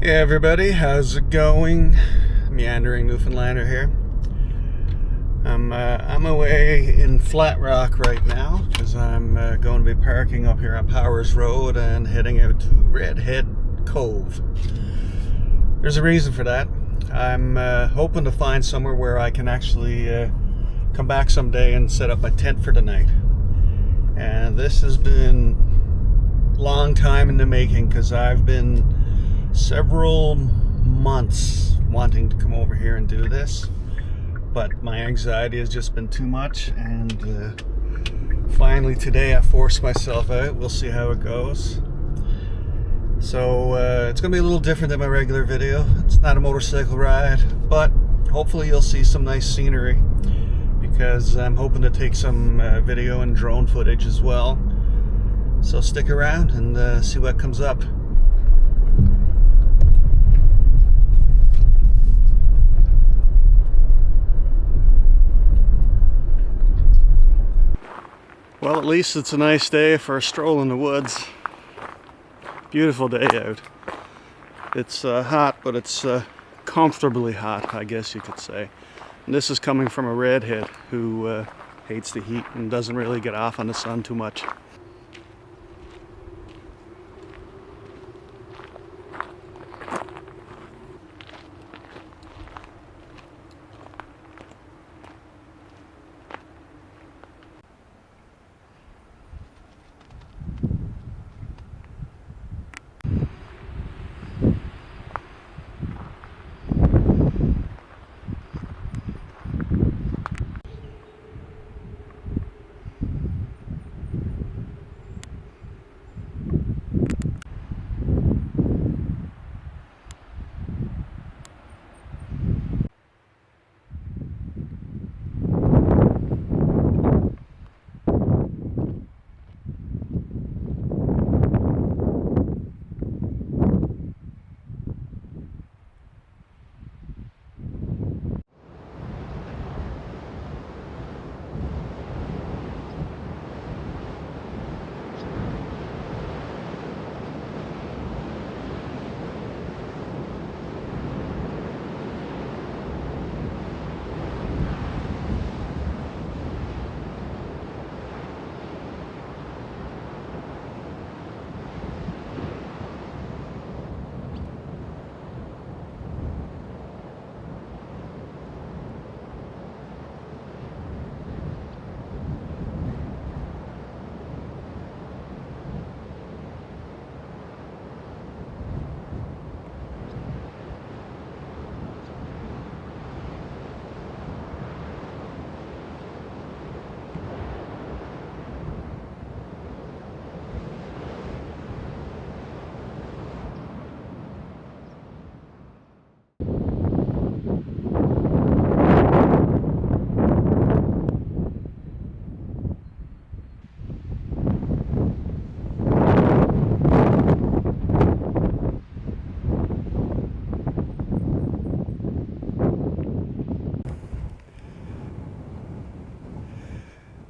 Hey everybody, how's it going? Meandering Newfoundlander here. I'm away in Flat Rock right now because I'm going to be parking up here on Powers Road and heading out to Redhead Cove. There's a reason for that. I'm hoping to find somewhere where I can actually come back someday and set up my tent for the night. And this has been a long time in the making because I've been several months wanting to come over here and do this, but my anxiety has just been too much, and finally today I forced myself out. We'll see how it goes. So it's gonna be a little different than my regular video. It's not a motorcycle ride, but hopefully you'll see some nice scenery because I'm hoping to take some video and drone footage as well. So stick around and see what comes up. Well, at least it's a nice day for a stroll in the woods. Beautiful day out. It's hot, but it's comfortably hot, I guess you could say. And this is coming from a redhead who hates the heat and doesn't really get off on the sun too much.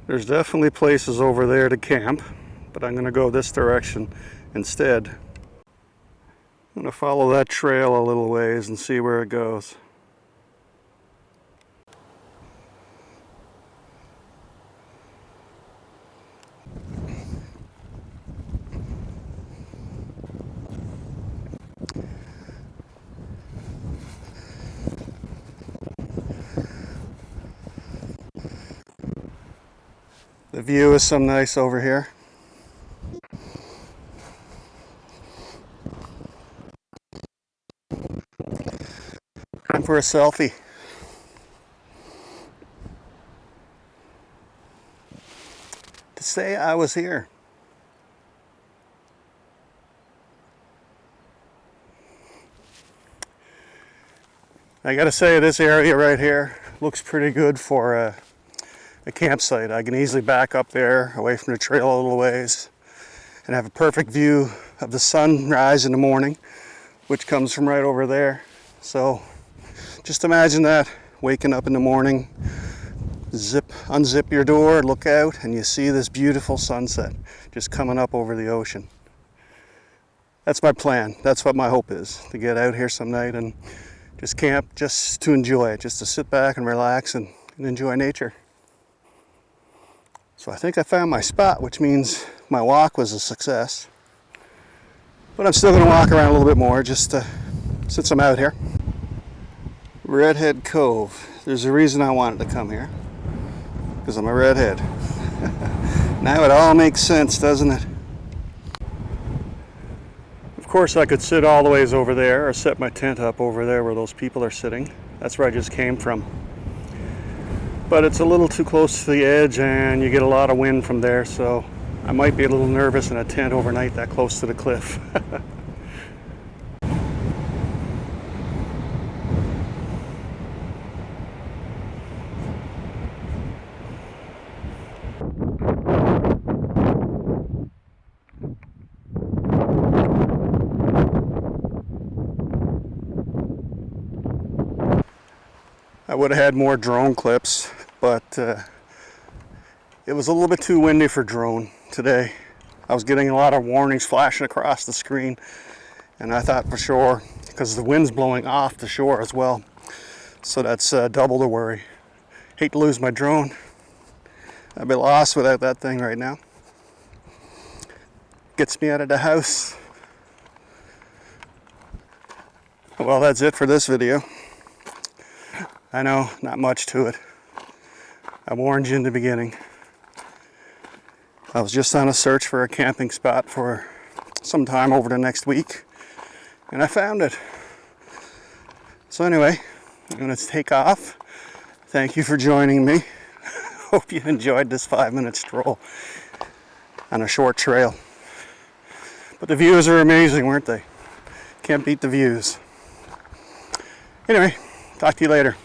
There's definitely places over there to camp, but I'm going to go this direction instead. I'm going to follow that trail a little ways and see where it goes. The view is some nice over here. Time for a selfie. To say I was here. I gotta say, this area right here looks pretty good for a campsite. I can easily back up there away from the trail a little ways and have a perfect view of the sunrise in the morning, which comes from right over there. So just imagine that, waking up in the morning, unzip your door, look out, and you see this beautiful sunset just coming up over the ocean. That's my plan. That's what my hope is, to get out here some night and just camp, just to enjoy it, just to sit back and relax and enjoy nature. So I think I found my spot, which means my walk was a success. But I'm still going to walk around a little bit more just since I'm out here. Redhead Cove. There's a reason I wanted to come here. Because I'm a redhead. Now it all makes sense, doesn't it? Of course I could sit all the ways over there or set my tent up over there where those people are sitting. That's where I just came from. But it's a little too close to the edge and you get a lot of wind from there, so I might be a little nervous in a tent overnight that close to the cliff. I would have had more drone clips, but it was a little bit too windy for drone today. I was getting a lot of warnings flashing across the screen, and I thought for sure, because the wind's blowing off the shore as well, so that's double the worry. Hate to lose my drone. I'd be lost without that thing right now. Gets me out of the house. Well, that's it for this video. I know, not much to it. I warned you in the beginning. I was just on a search for a camping spot for some time over the next week, and I found it. So anyway, I'm going to take off. Thank you for joining me. Hope you enjoyed this 5-minute stroll on a short trail. But the views are amazing, weren't they? Can't beat the views. Anyway, talk to you later.